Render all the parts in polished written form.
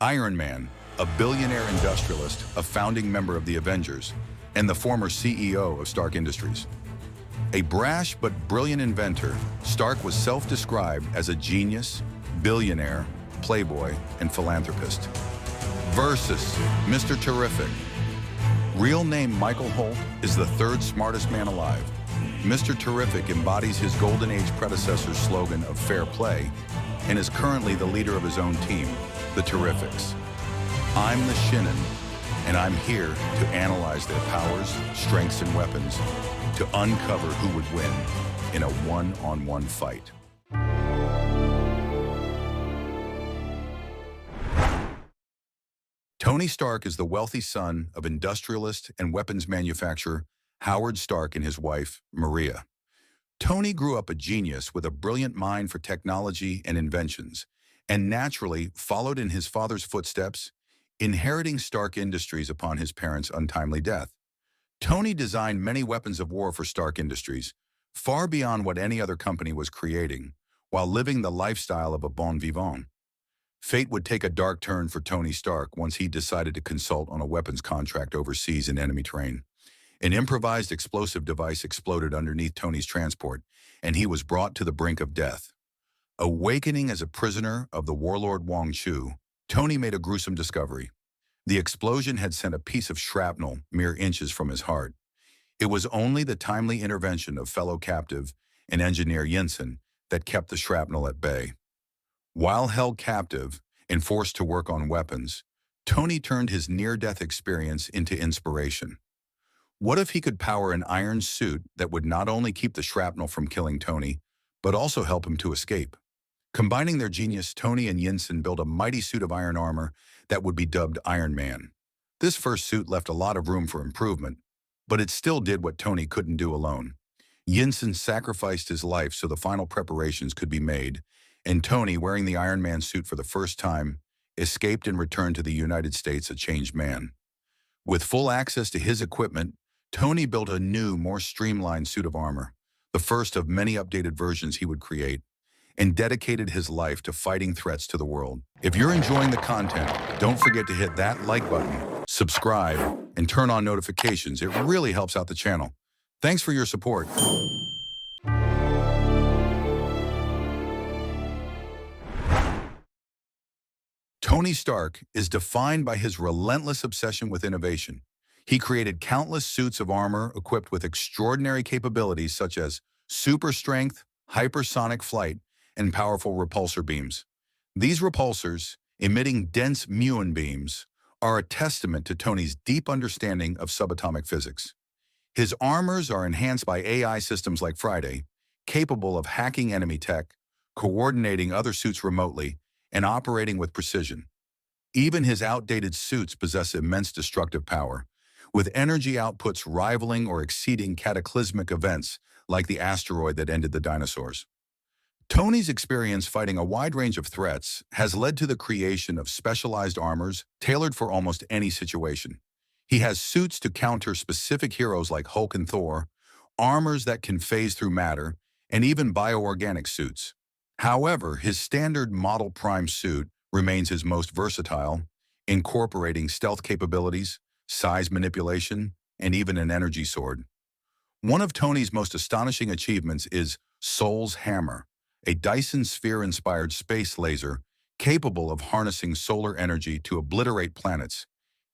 Iron Man, a billionaire industrialist, a founding member of the Avengers, and the former CEO of Stark Industries. A brash but brilliant inventor, Stark was self-described as a genius, billionaire, playboy, and philanthropist. Versus Mr. Terrific. Real name Michael Holt is the third smartest man alive. Mr. Terrific embodies his Golden Age predecessor's slogan of fair play and is currently the leader of his own team, the Terrifics. I'm the Shinnin, and I'm here to analyze their powers, strengths, and weapons to uncover who would win in a one-on-one fight. Tony Stark is the wealthy son of industrialist and weapons manufacturer Howard Stark and his wife, Maria. Tony grew up a genius with a brilliant mind for technology and inventions, and naturally followed in his father's footsteps, inheriting Stark Industries upon his parents' untimely death. Tony designed many weapons of war for Stark Industries, far beyond what any other company was creating, while living the lifestyle of a bon vivant. Fate would take a dark turn for Tony Stark once he decided to consult on a weapons contract overseas in enemy terrain. An improvised explosive device exploded underneath Tony's transport, and he was brought to the brink of death. Awakening as a prisoner of the warlord Wong Chu, Tony made a gruesome discovery. The explosion had sent a piece of shrapnel mere inches from his heart. It was only the timely intervention of fellow captive and engineer Yinsen that kept the shrapnel at bay. While held captive and forced to work on weapons, Tony turned his near-death experience into inspiration. What if he could power an iron suit that would not only keep the shrapnel from killing Tony, but also help him to escape? Combining their genius, Tony and Yinsen built a mighty suit of iron armor that would be dubbed Iron Man. This first suit left a lot of room for improvement, but it still did what Tony couldn't do alone. Yinsen sacrificed his life so the final preparations could be made, and Tony, wearing the Iron Man suit for the first time, escaped and returned to the United States a changed man. With full access to his equipment, Tony built a new, more streamlined suit of armor, the first of many updated versions he would create, and dedicated his life to fighting threats to the world. If you're enjoying the content, don't forget to hit that like button, subscribe, and turn on notifications. It really helps out the channel. Thanks for your support. Tony Stark is defined by his relentless obsession with innovation. He created countless suits of armor equipped with extraordinary capabilities such as super strength, hypersonic flight, and powerful repulsor beams. These repulsors, emitting dense muon beams, are a testament to Tony's deep understanding of subatomic physics. His armors are enhanced by AI systems like Friday, capable of hacking enemy tech, coordinating other suits remotely, and operating with precision. Even his outdated suits possess immense destructive power, with energy outputs rivaling or exceeding cataclysmic events like the asteroid that ended the dinosaurs. Tony's experience fighting a wide range of threats has led to the creation of specialized armors tailored for almost any situation. He has suits to counter specific heroes like Hulk and Thor, armors that can phase through matter, and even bioorganic suits. However, his standard Model Prime suit remains his most versatile, incorporating stealth capabilities, size manipulation, and even an energy sword. One of Tony's most astonishing achievements is Soul's Hammer, a Dyson sphere-inspired space laser capable of harnessing solar energy to obliterate planets,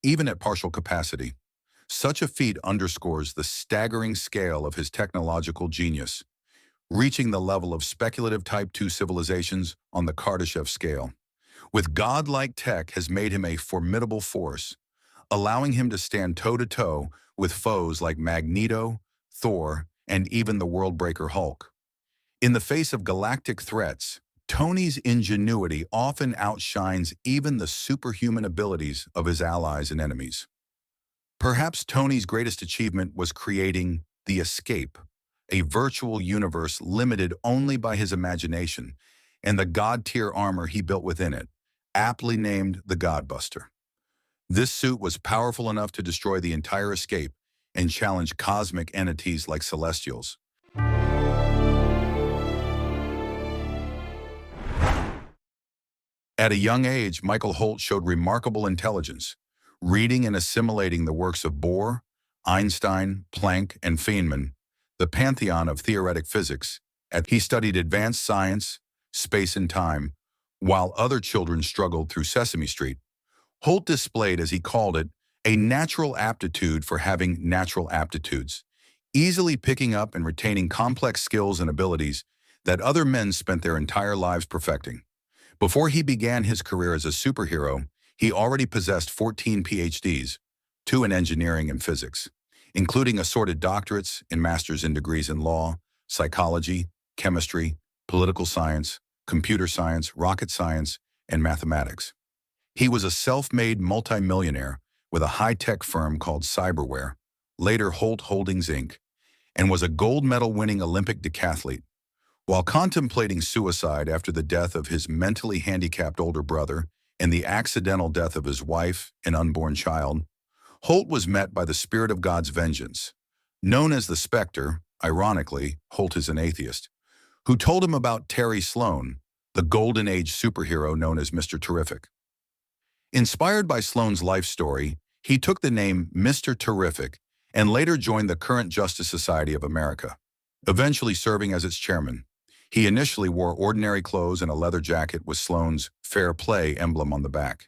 even at partial capacity. Such a feat underscores the staggering scale of his technological genius, reaching the level of speculative Type II civilizations on the Kardashev scale. With godlike tech has made him a formidable force, allowing him to stand toe-to-toe with foes like Magneto, Thor, and even the world-breaker Hulk. In the face of galactic threats, Tony's ingenuity often outshines even the superhuman abilities of his allies and enemies. Perhaps Tony's greatest achievement was creating the Escape, a virtual universe limited only by his imagination, and the god-tier armor he built within it, aptly named the Godbuster. This suit was powerful enough to destroy the entire Escape and challenge cosmic entities like Celestials. At a young age, Michael Holt showed remarkable intelligence, reading and assimilating the works of Bohr, Einstein, Planck, and Feynman, the pantheon of theoretic physics. He studied advanced science, space and time, while other children struggled through Sesame Street. Holt displayed, as he called it, a natural aptitude for having natural aptitudes, easily picking up and retaining complex skills and abilities that other men spent their entire lives perfecting. Before he began his career as a superhero, he already possessed 14 PhDs, 2 in engineering and physics, including assorted doctorates and master's in degrees in law, psychology, chemistry, political science, computer science, rocket science, and mathematics. He was a self-made multimillionaire with a high-tech firm called Cyberware, later Holt Holdings Inc., and was a gold medal-winning Olympic decathlete. While contemplating suicide after the death of his mentally handicapped older brother and the accidental death of his wife and unborn child, Holt was met by the spirit of God's vengeance. Known as the Spectre, ironically, Holt is an atheist, who told him about Terry Sloan, the Golden Age superhero known as MR.TERRIFC. Inspired by Sloan's life story, he took the name MR.TERRIFC and later joined the current Justice Society of America, eventually serving as its chairman. He initially wore ordinary clothes and a leather jacket with Sloan's Fair Play emblem on the back.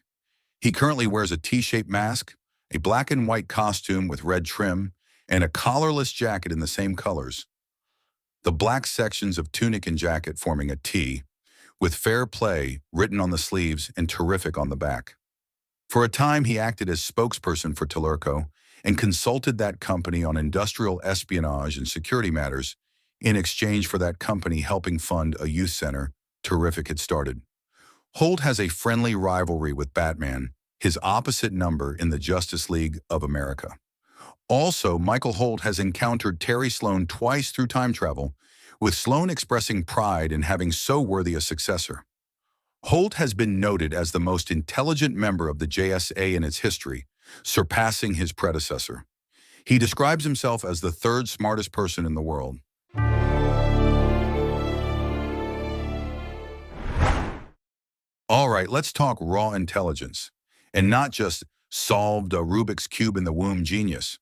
He currently wears a T-shaped mask, a black and white costume with red trim, and a collarless jacket in the same colors. The black sections of tunic and jacket forming a T, with Fair Play written on the sleeves and Terrific on the back. For a time, he acted as spokesperson for Tellerco and consulted that company on industrial espionage and security matters, in exchange for that company helping fund a youth center Terrific had started. Holt has a friendly rivalry with Batman, his opposite number in the Justice League of America. Also, Michael Holt has encountered Terry Sloan twice through time travel, with Sloan expressing pride in having so worthy a successor. Holt has been noted as the most intelligent member of the JSA in its history, surpassing his predecessor. He describes himself as the 3rd smartest person in the world. All right, let's talk raw intelligence, and not just solved a Rubik's Cube in the womb genius.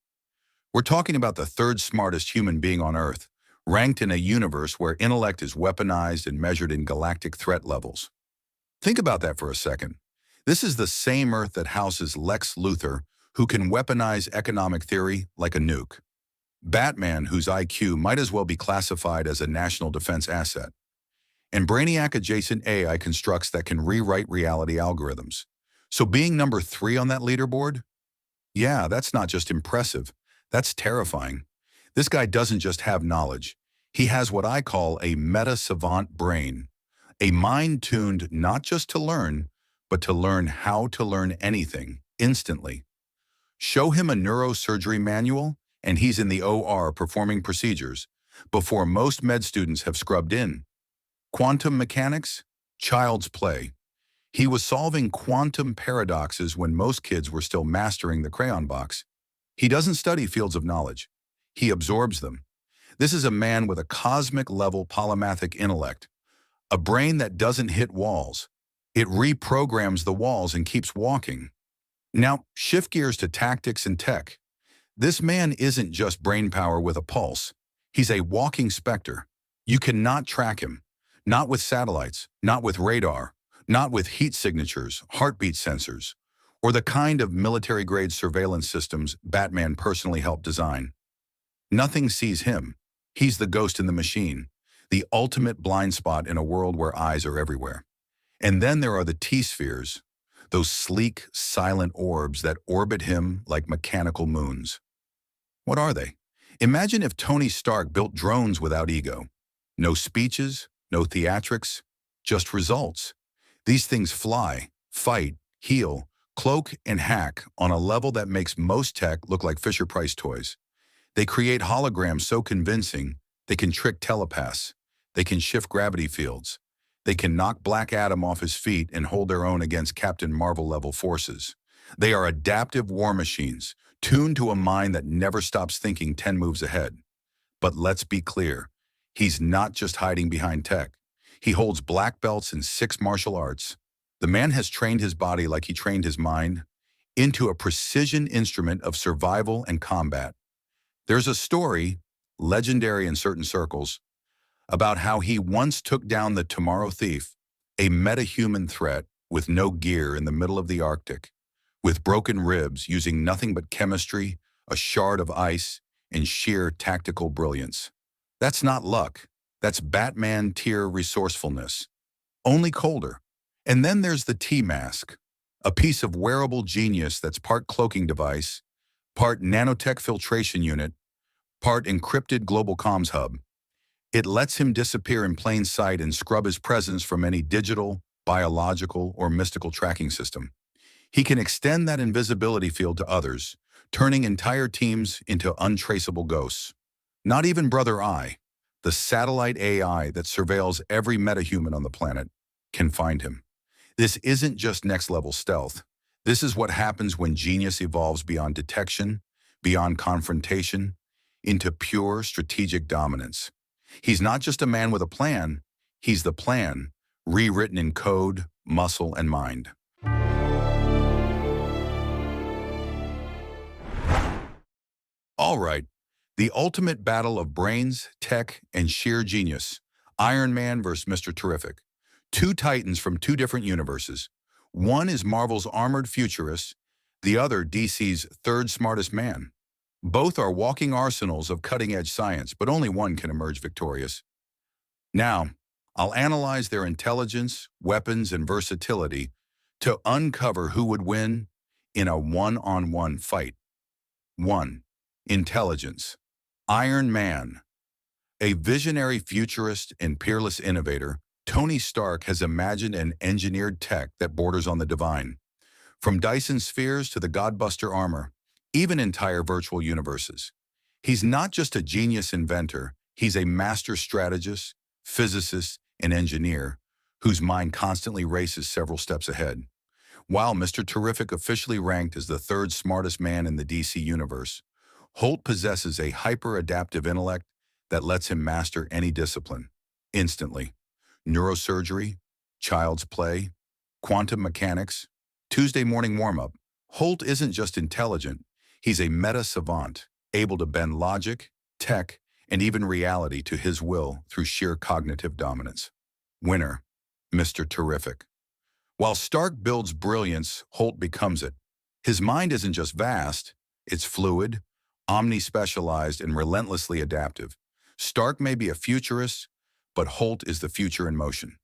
We're talking about the 3rd smartest human being on Earth, ranked in a universe where intellect is weaponized and measured in galactic threat levels. Think about that for a second. This is the same Earth that houses Lex Luthor, who can weaponize economic theory like a nuke. Batman, whose IQ might as well be classified as a national defense asset. And Brainiac-adjacent AI constructs that can rewrite reality algorithms. So being number 3 on that leaderboard? Yeah, that's not just impressive, that's terrifying. This guy doesn't just have knowledge. He has what I call a meta-savant brain. A mind tuned not just to learn, but to learn how to learn anything, instantly. Show him a neurosurgery manual, and he's in the OR performing procedures before most med students have scrubbed in. Quantum mechanics? Child's play. He was solving quantum paradoxes when most kids were still mastering the crayon box. He doesn't study fields of knowledge. He absorbs them. This is a man with a cosmic-level polymathic intellect, a brain that doesn't hit walls. It reprograms the walls and keeps walking. Now, shift gears to tactics and tech. This man isn't just brainpower with a pulse. He's a walking specter. You cannot track him. Not with satellites, not with radar, not with heat signatures, heartbeat sensors, or the kind of military-grade surveillance systems Batman personally helped design. Nothing sees him. He's the ghost in the machine, the ultimate blind spot in a world where eyes are everywhere. And then there are the T-spheres, those sleek, silent orbs that orbit him like mechanical moons. What are they? Imagine if Tony Stark built drones without ego. No speeches, no theatrics, just results. These things fly, fight, heal, cloak, and hack on a level that makes most tech look like Fisher-Price toys. They create holograms so convincing they can trick telepaths. They can shift gravity fields. They can knock Black Adam off his feet and hold their own against Captain Marvel-level forces. They are adaptive war machines, tuned to a mind that never stops thinking 10 moves ahead. But let's be clear, he's not just hiding behind tech. He holds black belts in 6 martial arts. The man has trained his body like he trained his mind into a precision instrument of survival and combat. There's a story, legendary in certain circles, about how he once took down the Tomorrow Thief, a metahuman threat with no gear in the middle of the Arctic, with broken ribs using nothing but chemistry, a shard of ice, and sheer tactical brilliance. That's not luck. That's Batman tier resourcefulness. Only colder. And then there's the T-Mask, a piece of wearable genius that's part cloaking device, part nanotech filtration unit, part encrypted global comms hub. It lets him disappear in plain sight and scrub his presence from any digital, biological, or mystical tracking system. He can extend that invisibility field to others, turning entire teams into untraceable ghosts. Not even Brother Eye, the satellite AI that surveils every metahuman on the planet, can find him. This isn't just next-level stealth. This is what happens when genius evolves beyond detection, beyond confrontation, into pure strategic dominance. He's not just a man with a plan, he's the plan, rewritten in code, muscle, and mind. All right, the ultimate battle of brains, tech, and sheer genius. Iron Man versus Mr. Terrific. Two titans from two different universes. One is Marvel's armored futurist, the other DC's third smartest man. Both are walking arsenals of cutting-edge science, but only one can emerge victorious. Now, I'll analyze their intelligence, weapons, and versatility to uncover who would win in a one-on-one fight. 1. Intelligence. Iron Man. A visionary futurist and peerless innovator, Tony Stark has imagined and engineered tech that borders on the divine. From Dyson spheres to the Godbuster armor, even entire virtual universes. He's not just a genius inventor, he's a master strategist, physicist, and engineer whose mind constantly races several steps ahead. While Mr. Terrific officially ranked as the third smartest man in the DC universe, Holt possesses a hyper-adaptive intellect that lets him master any discipline, instantly. Neurosurgery, child's play, quantum mechanics, Tuesday morning warm-up. Holt isn't just intelligent, he's a meta-savant, able to bend logic, tech, and even reality to his will through sheer cognitive dominance. Winner, Mr. Terrific. While Stark builds brilliance, Holt becomes it. His mind isn't just vast, it's fluid, omni-specialized, and relentlessly adaptive. Stark may be a futurist, but Holt is the future in motion.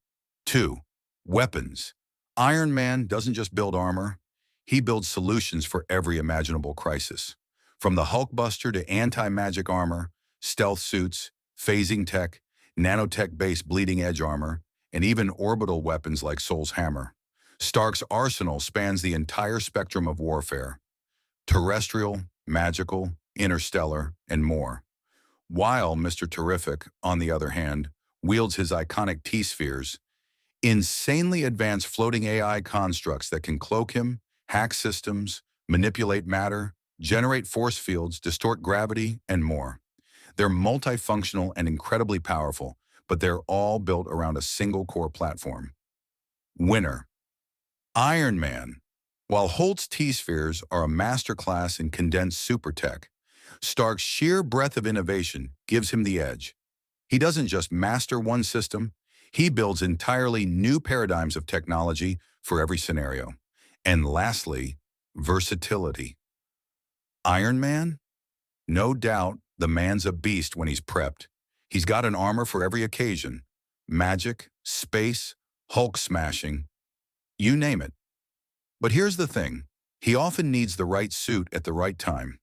2. Weapons. Iron Man doesn't just build armor, he builds solutions for every imaginable crisis. From the Hulkbuster to anti-magic armor, stealth suits, phasing tech, nanotech-based bleeding-edge armor, and even orbital weapons like Soul's hammer. Stark's arsenal spans the entire spectrum of warfare. Terrestrial, magical, interstellar, and more. While Mr. Terrific, on the other hand, wields his iconic T-spheres, insanely advanced floating AI constructs that can cloak him, hack systems, manipulate matter, generate force fields, distort gravity, and more. They're multifunctional and incredibly powerful, but they're all built around a single core platform. Winner. Iron Man. While Holt's T-spheres are a masterclass in condensed super tech, Stark's sheer breadth of innovation gives him the edge. He doesn't just master one system, he builds entirely new paradigms of technology for every scenario. And lastly, versatility. Iron Man? No doubt the man's a beast when he's prepped. He's got an armor for every occasion. Magic, space, Hulk smashing, you name it. But here's the thing, he often needs the right suit at the right time.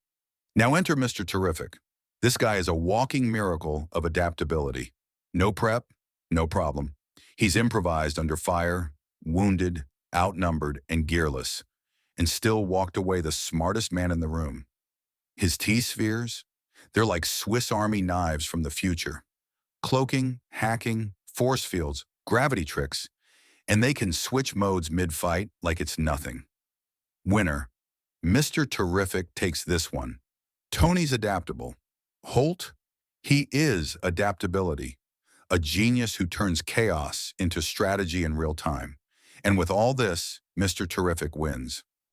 Now enter Mr. Terrific. This guy is a walking miracle of adaptability. No prep, no problem. He's improvised under fire, wounded, outnumbered, and gearless, and still walked away the smartest man in the room. His T-spheres? They're like Swiss Army knives from the future. Cloaking, hacking, force fields, gravity tricks, and they can switch modes mid-fight like it's nothing. Winner. Mr. Terrific takes this one. Tony's adaptable. Holt? He is adaptability. A genius who turns chaos into strategy in real time. And with all this, Mr. Terrific wins.